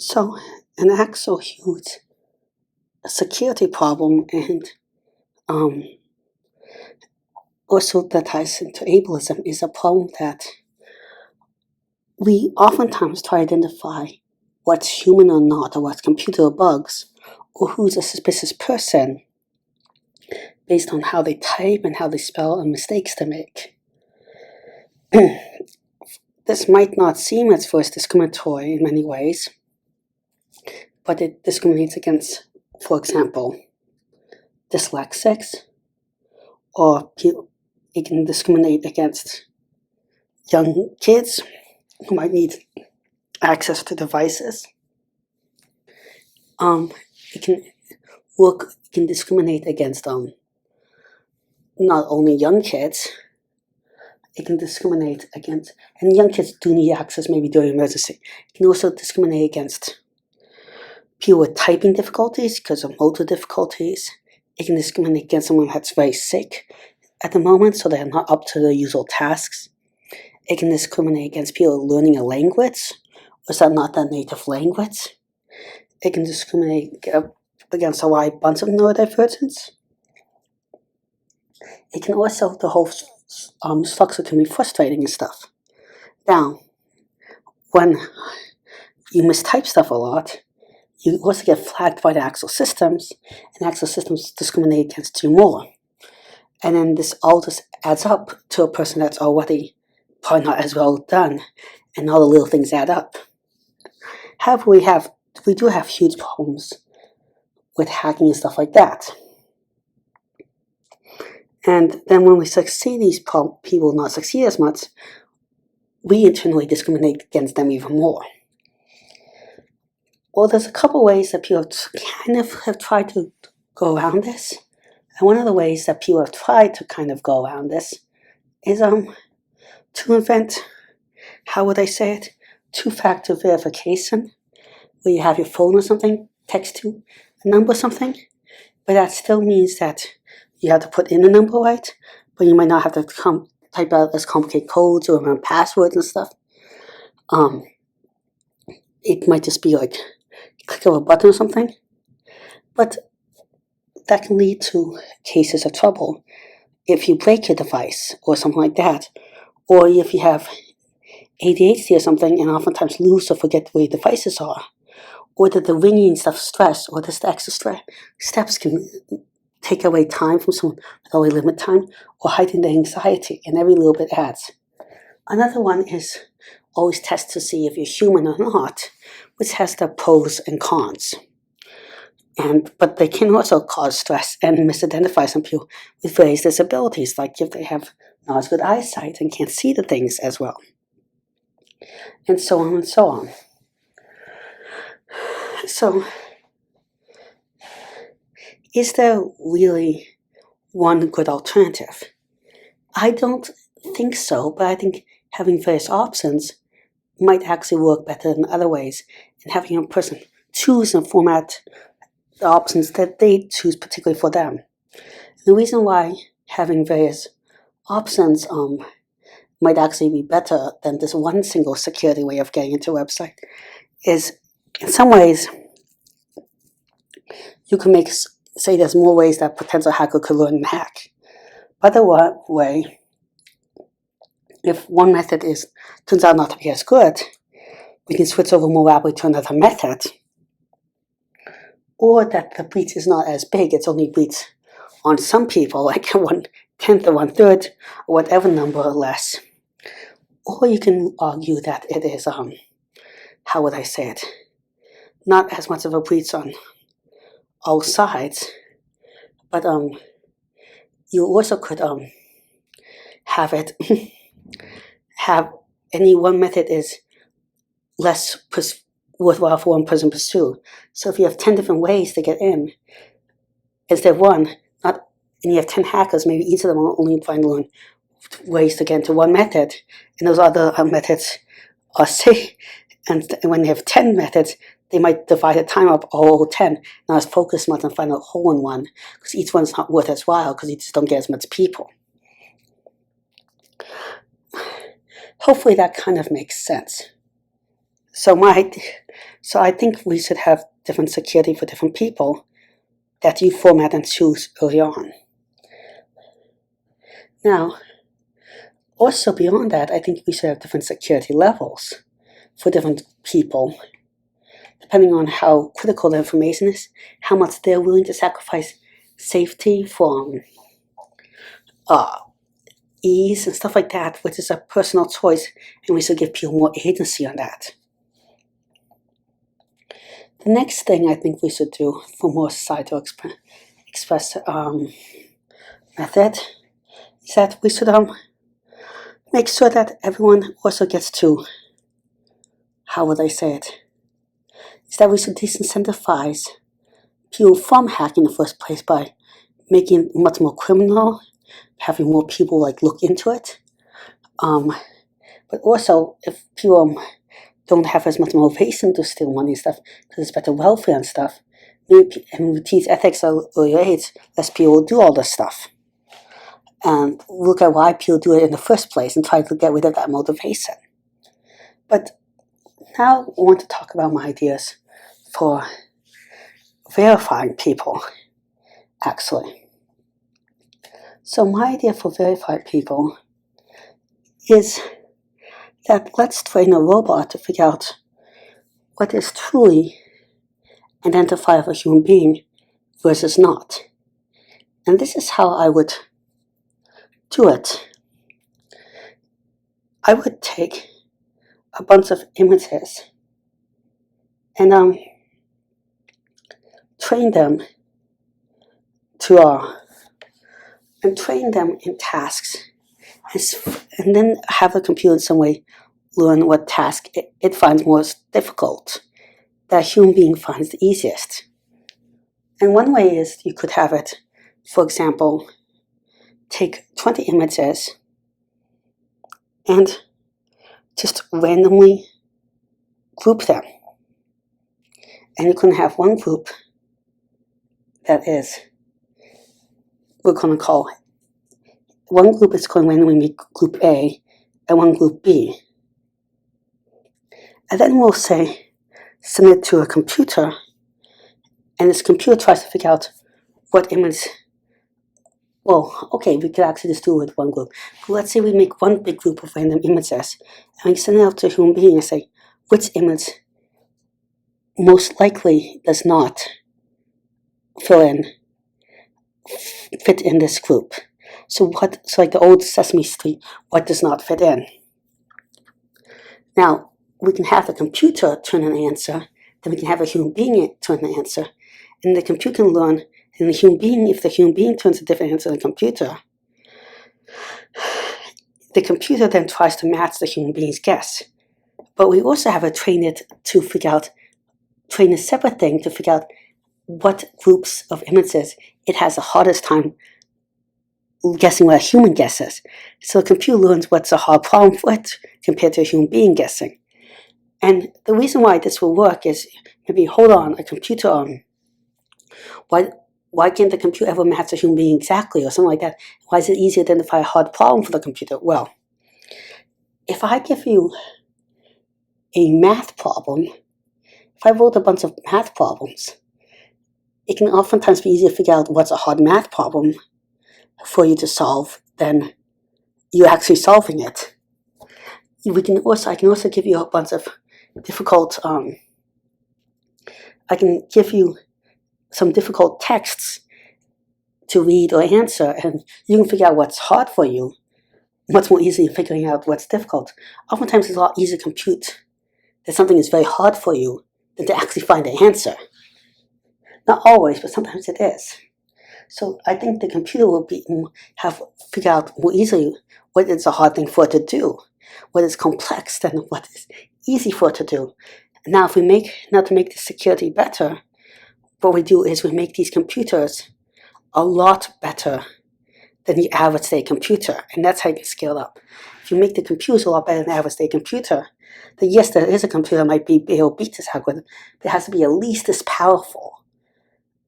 So, an actual huge security problem, and um, also that ties into ableism, is a problem that we oftentimes try to identify what's human or not, or what's computer bugs, or who's a suspicious person based on how they type and how they spell and mistakes they make. This might not seem at first discriminatory in many ways, but it discriminates against, for example, dyslexics, or it can discriminate against young kids who might need access to devices. It can discriminate against not only young kids. It can discriminate against, and young kids do need access maybe during emergency. It can also discriminate against people with typing difficulties because of motor difficulties. It can discriminate against someone that's very sick at the moment, so they're not up to their usual tasks. It can discriminate against people learning a language, or is that not their native language. It can discriminate against a wide bunch of neurodivergence. It can also, the whole structure can be frustrating and stuff. Now, when you mistype stuff a lot, you also get flagged by the actual systems, and actual systems discriminate against you more. And then this all just adds up to a person that's already probably not as well done, and all the little things add up. However, we do have huge problems with hacking and stuff like that. And then when we succeed, these people not succeed as much, we internally discriminate against them even more. Well, there's a couple ways that people kind of have tried to go around this. And one of the ways that people have tried to kind of go around this is to invent, how would I say it, two-factor verification, where you have your phone or something text to a number or something, but that still means that you have to put in the number right, but you might not have to type out as complicated codes or remember passwords and stuff. It might just be like click of a button or something, but that can lead to cases of trouble if you break your device or something like that, or if you have ADHD or something and oftentimes lose or forget where your devices are, or that the ringing stuff stress, or just the extra steps can take away time from someone with only limited time, or heighten the anxiety, and every little bit adds. Another one is always test to see if you're human or not, which has the pros and cons. But they can also cause stress and misidentify some people with various disabilities, like if they have not as good eyesight and can't see the things as well, and so on and so on. So, is there really one good alternative? I don't think so, but I think having various options might actually work better than other ways, and having a person choose and format the options that they choose particularly for them. And the reason why having various options might actually be better than this one single security way of getting into a website is, in some ways, you can say there's more ways that potential hacker could learn and hack. By the way, if one method turns out not to be as good, we can switch over more rapidly to another method. Or that the breach is not as big, it's only breach on some people, like 1/10 or 1/3, or whatever number or less. Or you can argue that it is, how would I say it, not as much of a breach on all sides, but you also could have it have any one method is less worthwhile for one person to pursue. So if you have 10 different ways to get in, instead of one, and you have 10 hackers, maybe each of them will only find one ways to get into one method, and those other methods are safe. And when they have 10 methods, they might divide the time up all 10, not as focused much on finding a hole in one, because each one's not worth as while, because you just don't get as much people. Hopefully that kind of makes sense. So I think we should have different security for different people that you format and choose early on. Now, also beyond that, I think we should have different security levels for different people, depending on how critical the information is, how much they're willing to sacrifice safety for ease and stuff like that, which is a personal choice, and we should give people more agency on that. The next thing I think we should do for more societal express method is that we should make sure that everyone also gets to, how would I say it, is that we should disincentivize people from hacking in the first place by making it much more criminal, having more people look into it. But also, if people don't have as much motivation to steal money and stuff, because it's better welfare and stuff, maybe, and we teach ethics at early age, less people will do all this stuff. And look at why people do it in the first place and try to get rid of that motivation. But now I want to talk about my ideas for verifying people, actually. So my idea for verified people is that let's train a robot to figure out what is truly identifiable human being versus not. And this is how I would do it. I would take a bunch of images and train them in tasks, and then have the computer in some way learn what task it finds most difficult, that a human being finds the easiest. And one way is you could have it, for example, take 20 images and just randomly group them. And you can have one group that is, we're going to call, one group is going to randomly be group A and one group B. And then we'll say, send it to a computer, and this computer tries to figure out what image. Well, okay, we could actually just do it with one group. But let's say we make one big group of random images, and we send it out to a human being and say, which image most likely does not fit in this group. So like the old Sesame Street, what does not fit in? Now, we can have the computer turn an answer, then we can have a human being turn an answer, and the computer can learn, and if the human being turns a different answer than the computer then tries to match the human being's guess. But we also have to train it to train a separate thing to figure out what groups of images it has the hardest time guessing what a human guesses. So the computer learns what's a hard problem for it compared to a human being guessing. And the reason why this will work is maybe, hold on, a computer, why can't the computer ever match a human being exactly, or something like that? Why is it easier to identify a hard problem for the computer? Well, if I give you a math problem, if I wrote a bunch of math problems, it can oftentimes be easier to figure out what's a hard math problem for you to solve than you actually solving it. I can also give you a bunch of difficult, I can give you some difficult texts to read or answer, and you can figure out what's hard for you much more easily than figuring out what's difficult. Oftentimes it's a lot easier to compute that something is very hard for you than to actually find the answer. Not always, but sometimes it is. So I think the computer will figure out more easily what is a hard thing for it to do, what is complex than what is easy for it to do. Now, to make the security better, what we do is we make these computers a lot better than the average day computer, and that's how you can scale up. If you make the computers a lot better than the average day computer, then yes, there is a computer that might be able to beat this algorithm, but it has to be at least as powerful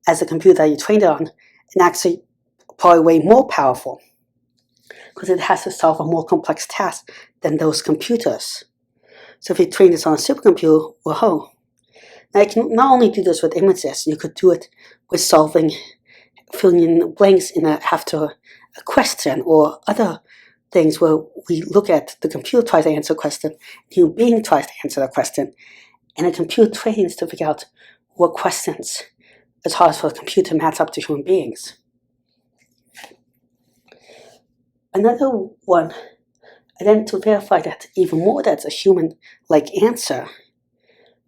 as the computer that you trained it on, and actually probably way more powerful, because it has to solve a more complex task than those computers. So if you train this on a supercomputer, whoa. Now you can not only do this with images, you could do it with filling in blanks after a question or other things where we look at the computer tries to answer a question, the human being tries to answer the question, and the computer trains to figure out what questions it's hard for the computer to match up to human beings. Another one, and then to verify that even more that's a human-like answer,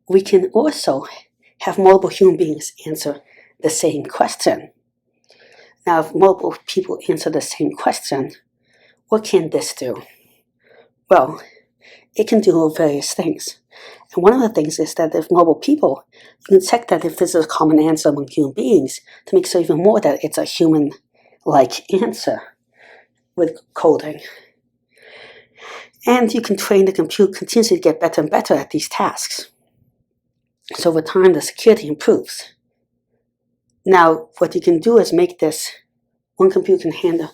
we can also have multiple human beings answer the same question. Now, if multiple people answer the same question, what can this do? Well, it can do various things. And one of the things is that if multiple people, you can check that if this is a common answer among human beings to make sure even more that it's a human-like answer with coding. And you can train the computer continuously to get better and better at these tasks. So over time, the security improves. Now, what you can do is make this, one computer can handle,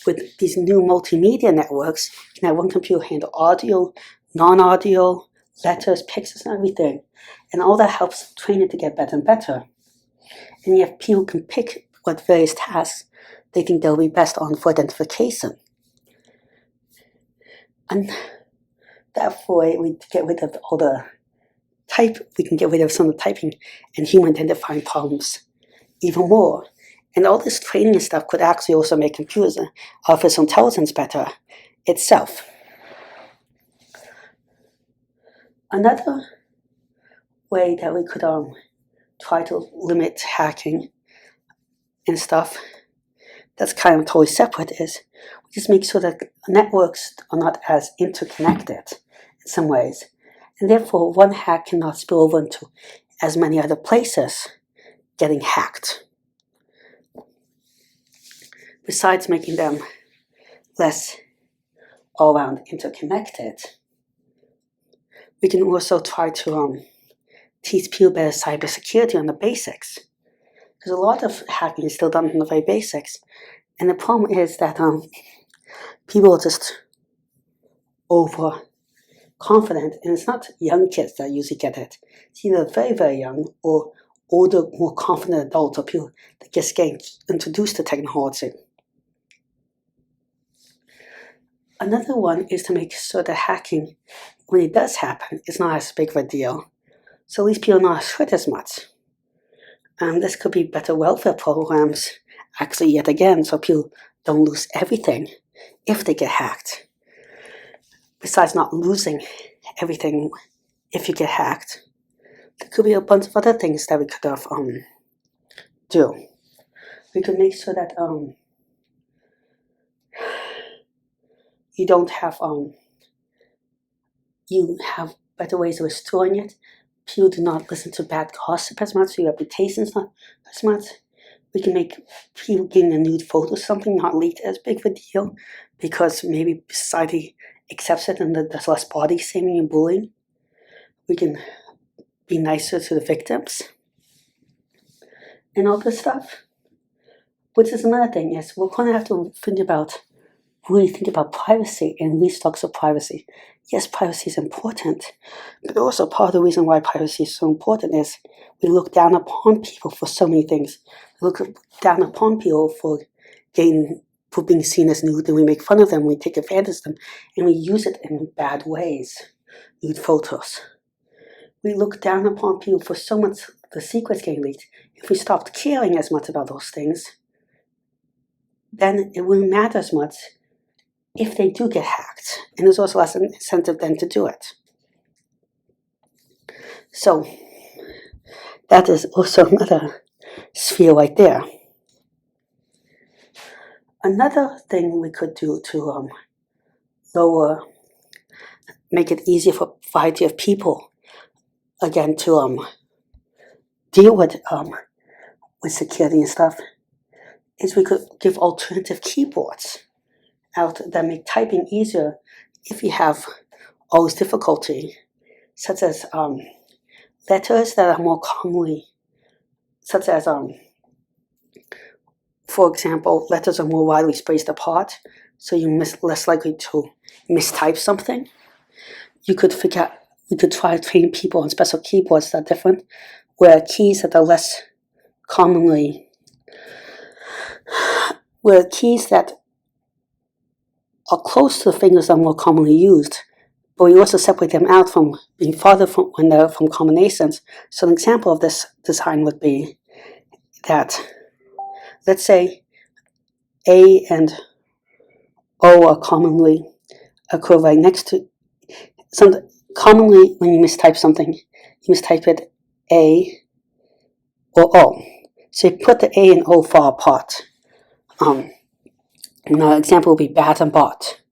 with these new multimedia networks, you can have one computer handle audio, non-audio, letters, pictures, and everything. And all that helps train it to get better and better. And yet people can pick what various tasks they think they'll be best on for identification. And that way we get rid of all the we can get rid of some of the typing and human identifying problems even more. And all this training and stuff could actually also make computers artificial intelligence better itself. Another way that we could try to limit hacking and stuff that's kind of totally separate is we just make sure that networks are not as interconnected in some ways. And therefore, one hack cannot spill over into as many other places getting hacked. Besides making them less all-around interconnected, we can also try to teach people better cybersecurity on the basics. Because a lot of hacking is still done on the very basics. And the problem is that people are just overconfident, and it's not young kids that usually get it. It's either very, very young or older, more confident adults or people that just get introduced to technology. Another one is to make sure that hacking, when it does happen, is not as big of a deal. So at least people are not hurt as much. This could be better welfare programs, actually, yet again, so people don't lose everything if they get hacked. Besides not losing everything if you get hacked, there could be a bunch of other things that we could have do. We could make sure that you don't have you have better ways of restoring it. People do not listen to bad gossip as much, so your reputation's not as much. We can make people getting a nude photo something not leaked as big of a deal because maybe society accepts it and there's less body shaming and bullying. We can be nicer to the victims and all this stuff. Which is another thing, is we're going to have to really think about privacy and restructure of privacy. Yes, privacy is important, but also part of the reason why privacy is so important is we look down upon people for so many things. We look down upon people for being seen as nude, and we make fun of them, we take advantage of them, and we use it in bad ways, nude photos. We look down upon people for so much the secrets getting leaked. If we stopped caring as much about those things, then it wouldn't matter as much if they do get hacked. And there's also less incentive then to do it. So that is also another sphere right there. Another thing we could do to make it easier for a variety of people, again, to deal with security and stuff, is we could give alternative keyboards out that make typing easier if you have all this difficulty, such as letters that are more commonly, such as, for example, letters are more widely spaced apart, so you're less likely to mistype something. You could figure out we could try to train people on special keyboards that are different, where keys that are less commonly, where keys that are close to the fingers are more commonly used, but we also separate them out from being farther from when they're from combinations. So an example of this design would be that, let's say A and O are commonly occur right next to commonly when you mistype something, you mistype it A or O. So you put the A and O far apart. Another example would be bat and bot.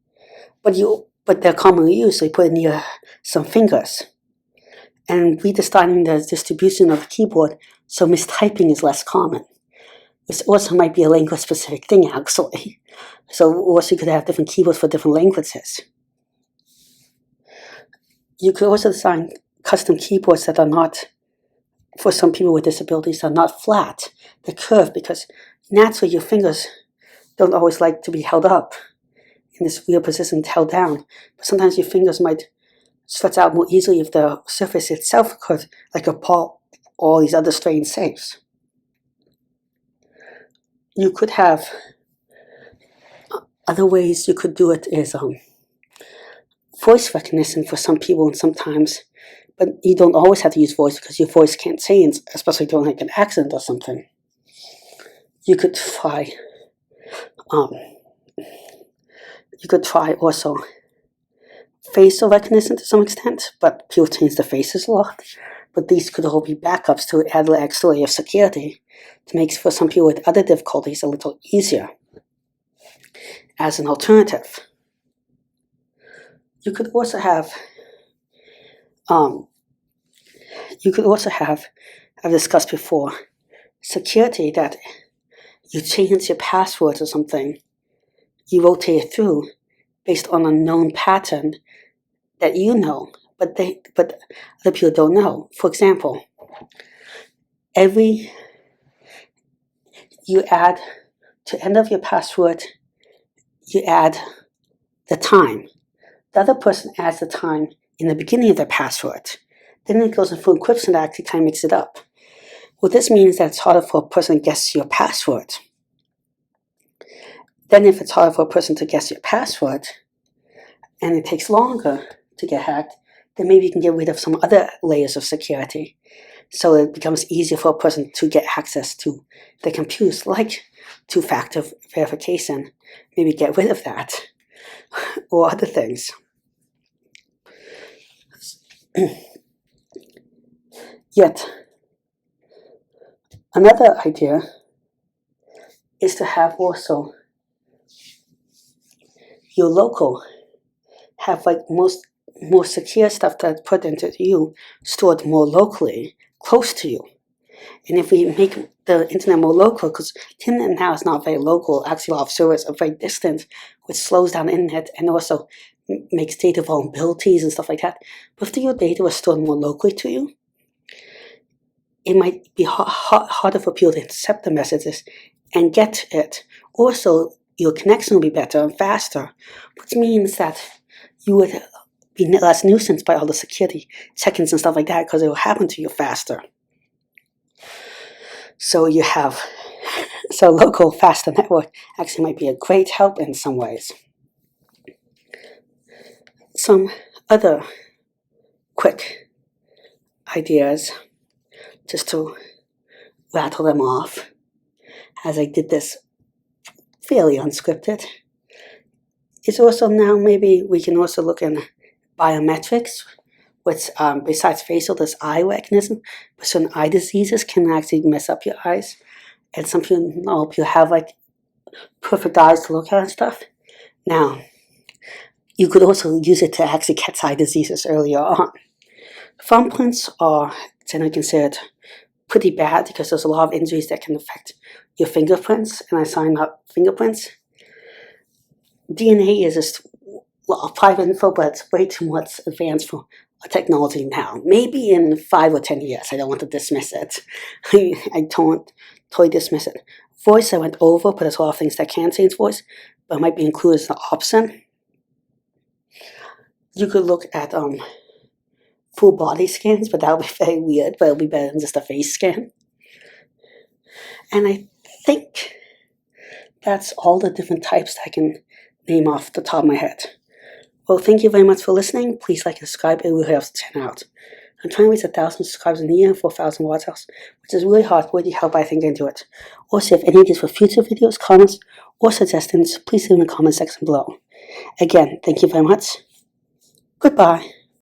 But they're commonly used, so you put it near some fingers. And redesigning the distribution of the keyboard so mistyping is less common. This also might be a language-specific thing, actually. So also you could have different keyboards for different languages. You could also design custom keyboards that are not, for some people with disabilities, are not flat. They're curved because naturally your fingers don't always like to be held up in this weird position, held down. But sometimes your fingers might stretch out more easily if the surface itself could, like a paw, all these other strange shapes. You could have other ways you could do it is voice recognition for some people and sometimes, but you don't always have to use voice because your voice can't change, especially if you don't have an accent or something. You could try also facial recognition to some extent, but people change the faces a lot. But these could all be backups to add an extra layer of security to make for some people with other difficulties a little easier as an alternative. You could also have, I've discussed before, security that you change your passwords or something, you rotate it through based on a known pattern that you know, but other people don't know. For example, you add to end of your password, you add the time. The other person adds the time in the beginning of their password. Then it goes through encryption that actually kind of makes it up. What this means is that it's harder for a person to guess your password. Then if it's harder for a person to guess your password, and it takes longer to get hacked, then maybe you can get rid of some other layers of security. So it becomes easier for a person to get access to the computers, like two-factor verification. Maybe get rid of that, or other things. Yet, another idea is to have also your local, have like more secure stuff that's put into you, stored more locally, close to you. And if we make the internet more local, because the internet now is not very local, actually a lot of servers are very distant, which slows down the internet and also makes data vulnerabilities and stuff like that. But if your data was stored more locally to you, it might be harder for people to intercept the messages and get it. Also, your connection will be better and faster, which means that you would be less nuisance by all the security check-ins and stuff like that because it will happen to you faster. So local faster network actually might be a great help in some ways. Some other quick ideas, just to rattle them off, as I did this fairly unscripted, is also now maybe we can also look in biometrics, which besides facial, there's eye recognition, but certain eye diseases can actually mess up your eyes. And some people have like perfect eyes to look at and stuff. Now, you could also use it to actually catch eye diseases earlier on. Thumbprints are generally considered pretty bad because there's a lot of injuries that can affect your fingerprints, and I sign up fingerprints. DNA is just private info, but it's way too much advanced for technology now. Maybe in 5 or 10 years, I don't want to dismiss it. I don't totally dismiss it. Voice I went over, but there's a lot of things that can change voice, but might be included as an option. You could look at full body scans, but that'll be very weird, but it'll be better than just a face scan. And I think that's all the different types that I can name off the top of my head. Well, thank you very much for listening. Please like and subscribe. It really helps the channel out. I'm trying to reach 1,000 subscribers in a year and 4,000 watch hours, which is really hard. Really help I think into it. Also, if any ideas for future videos, comments, or suggestions, please leave in the comment section below. Again, thank you very much. Goodbye.